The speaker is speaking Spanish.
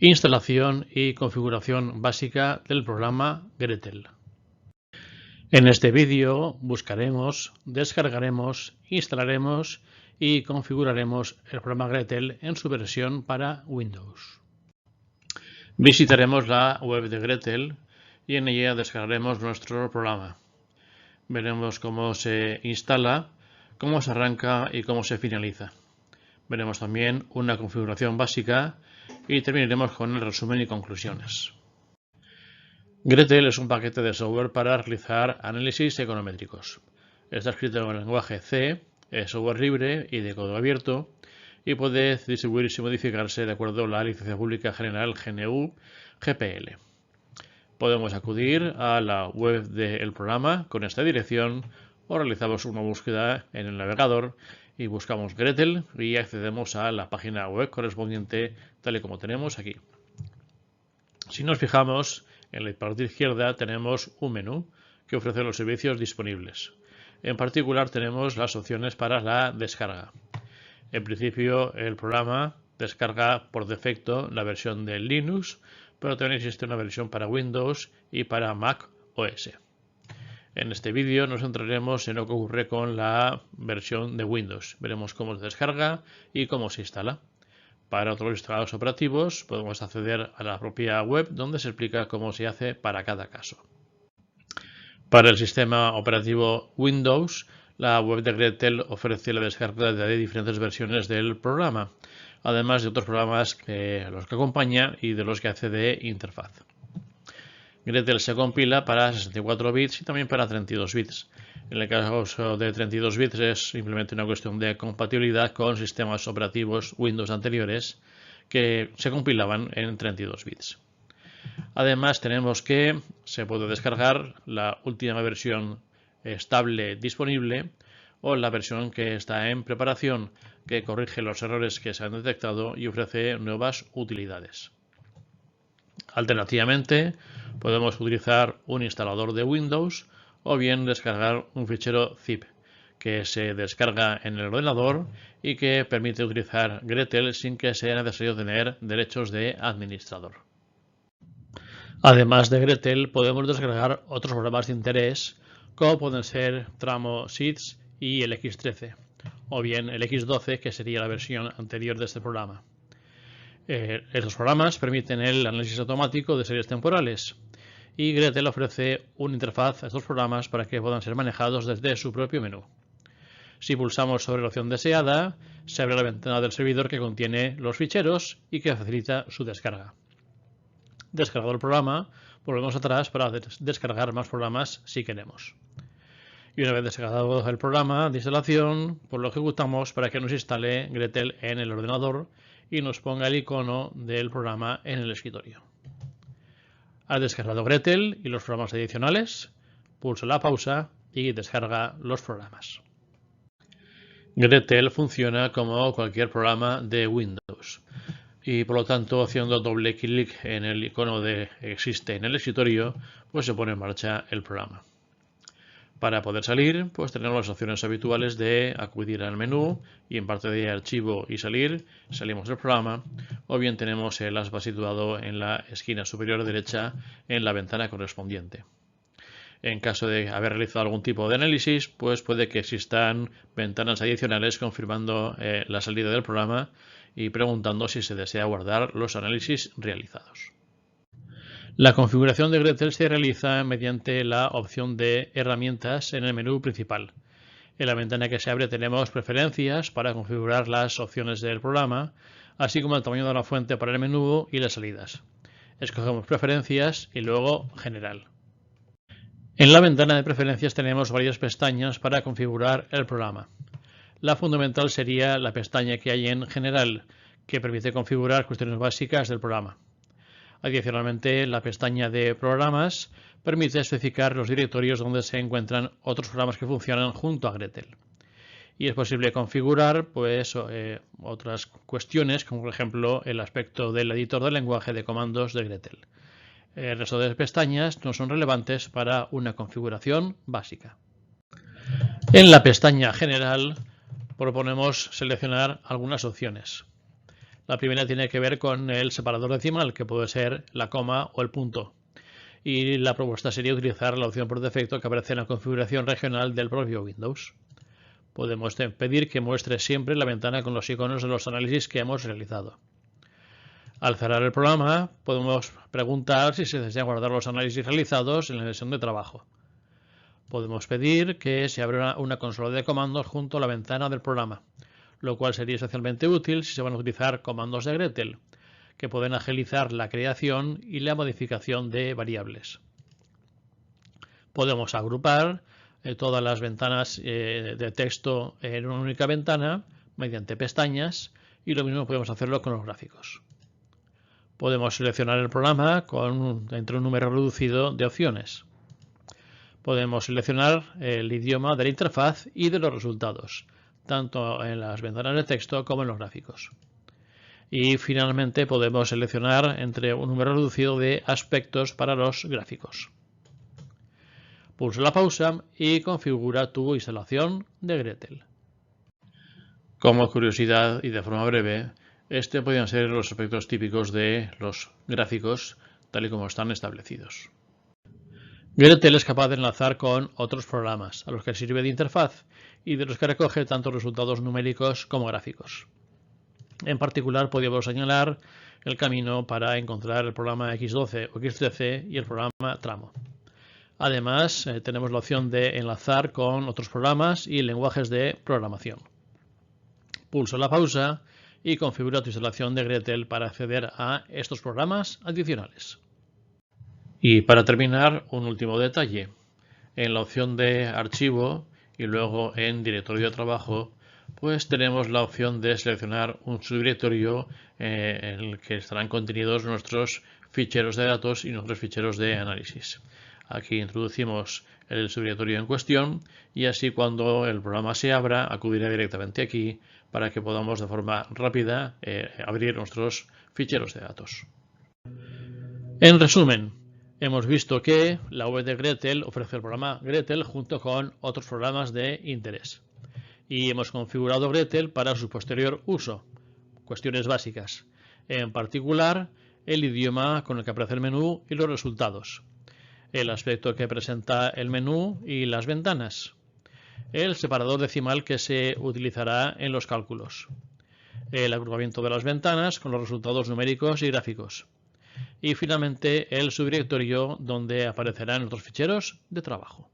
Instalación y configuración básica del programa Gretel. En este vídeo buscaremos, descargaremos, instalaremos y configuraremos el programa Gretel en su versión para Windows. Visitaremos la web de Gretel y en ella descargaremos nuestro programa. Veremos cómo se instala, cómo se arranca y cómo se finaliza. Veremos también una configuración básica y terminaremos con el resumen y conclusiones. Gretel es un paquete de software para realizar análisis econométricos. Está escrito en el lenguaje C, es software libre y de código abierto y puede distribuirse y modificarse de acuerdo a la licencia pública general GNU GPL. Podemos acudir a la web del programa con esta dirección o realizamos una búsqueda en el navegador y buscamos Gretel y accedemos a la página web correspondiente tal y como tenemos aquí. Si nos fijamos, en la parte izquierda tenemos un menú que ofrece los servicios disponibles. En particular tenemos las opciones para la descarga. En principio el programa descarga por defecto la versión de Linux, pero también existe una versión para Windows y para Mac OS. En este vídeo nos centraremos en lo que ocurre con la versión de Windows. Veremos cómo se descarga y cómo se instala. Para otros sistemas operativos podemos acceder a la propia web donde se explica cómo se hace para cada caso. Para el sistema operativo Windows, la web de Gretel ofrece la descarga de diferentes versiones del programa, además de otros programas que los que acompaña y de los que hace de interfaz. Gretel se compila para 64 bits y también para 32 bits. En el caso de 32 bits es simplemente una cuestión de compatibilidad con sistemas operativos Windows anteriores que se compilaban en 32 bits. Además tenemos que se puede descargar la última versión estable disponible o la versión que está en preparación que corrige los errores que se han detectado y ofrece nuevas utilidades. Alternativamente, podemos utilizar un instalador de Windows o bien descargar un fichero zip que se descarga en el ordenador y que permite utilizar Gretel sin que sea necesario tener derechos de administrador. Además de Gretel, podemos descargar otros programas de interés como pueden ser Tramo Seeds y el X13 o bien el X12 que sería la versión anterior de este programa. Estos programas permiten el análisis automático de series temporales y Gretel ofrece una interfaz a estos programas para que puedan ser manejados desde su propio menú. Si pulsamos sobre la opción deseada, se abre la ventana del servidor que contiene los ficheros y que facilita su descarga. Descargado el programa, volvemos atrás para descargar más programas si queremos. Y una vez descargado el programa de instalación, pues lo ejecutamos para que nos instale Gretel en el ordenador y nos ponga el icono del programa en el escritorio. Ha descargado Gretel y los programas adicionales, pulsa la pausa y descarga los programas. Gretel funciona como cualquier programa de Windows y por lo tanto haciendo doble clic en el icono de existe en el escritorio, pues se pone en marcha el programa. Para poder salir, pues tenemos las opciones habituales de acudir al menú y en parte de archivo y salir, salimos del programa, o bien tenemos el aspa situado en la esquina superior derecha en la ventana correspondiente. En caso de haber realizado algún tipo de análisis, pues puede que existan ventanas adicionales confirmando la salida del programa y preguntando si se desea guardar los análisis realizados. La configuración de Gretel se realiza mediante la opción de herramientas en el menú principal. En la ventana que se abre tenemos preferencias para configurar las opciones del programa, así como el tamaño de la fuente para el menú y las salidas. Escogemos preferencias y luego general. En la ventana de preferencias tenemos varias pestañas para configurar el programa. La fundamental sería la pestaña que hay en general, que permite configurar cuestiones básicas del programa. Adicionalmente, la pestaña de programas permite especificar los directorios donde se encuentran otros programas que funcionan junto a Gretel. Y es posible configurar otras cuestiones, como por ejemplo el aspecto del editor de lenguaje de comandos de Gretel. El resto de pestañas no son relevantes para una configuración básica. En la pestaña General proponemos seleccionar algunas opciones. La primera tiene que ver con el separador decimal, que puede ser la coma o el punto. Y la propuesta sería utilizar la opción por defecto que aparece en la configuración regional del propio Windows. Podemos pedir que muestre siempre la ventana con los iconos de los análisis que hemos realizado. Al cerrar el programa, podemos preguntar si se desea guardar los análisis realizados en la sesión de trabajo. Podemos pedir que se abra una consola de comandos junto a la ventana del programa, lo cual sería especialmente útil si se van a utilizar comandos de Gretel, que pueden agilizar la creación y la modificación de variables. Podemos agrupar todas las ventanas de texto en una única ventana mediante pestañas, y lo mismo podemos hacerlo con los gráficos. Podemos seleccionar el programa entre un número reducido de opciones. Podemos seleccionar el idioma de la interfaz y de los resultados, tanto en las ventanas de texto como en los gráficos. Y finalmente podemos seleccionar entre un número reducido de aspectos para los gráficos. Pulsa la pausa y configura tu instalación de Gretel. Como curiosidad y de forma breve, podrían ser los aspectos típicos de los gráficos tal y como están establecidos. Gretel es capaz de enlazar con otros programas a los que sirve de interfaz y de los que recoge tanto resultados numéricos como gráficos. En particular, podríamos señalar el camino para encontrar el programa X12 o X13 y el programa Tramo. Además, tenemos la opción de enlazar con otros programas y lenguajes de programación. Pulsa la pausa y configura tu instalación de Gretel para acceder a estos programas adicionales. Y para terminar, un último detalle. En la opción de archivo y luego en directorio de trabajo, pues tenemos la opción de seleccionar un subdirectorio en el que estarán contenidos nuestros ficheros de datos y nuestros ficheros de análisis. Aquí introducimos el subdirectorio en cuestión y así cuando el programa se abra acudirá directamente aquí para que podamos de forma rápida abrir nuestros ficheros de datos. En resumen, hemos visto que la web de Gretel ofrece el programa Gretel junto con otros programas de interés. Y hemos configurado Gretel para su posterior uso. Cuestiones básicas. En particular, el idioma con el que aparece el menú y los resultados. El aspecto que presenta el menú y las ventanas. El separador decimal que se utilizará en los cálculos. El agrupamiento de las ventanas con los resultados numéricos y gráficos. Y finalmente el subdirectorio donde aparecerán nuestros ficheros de trabajo.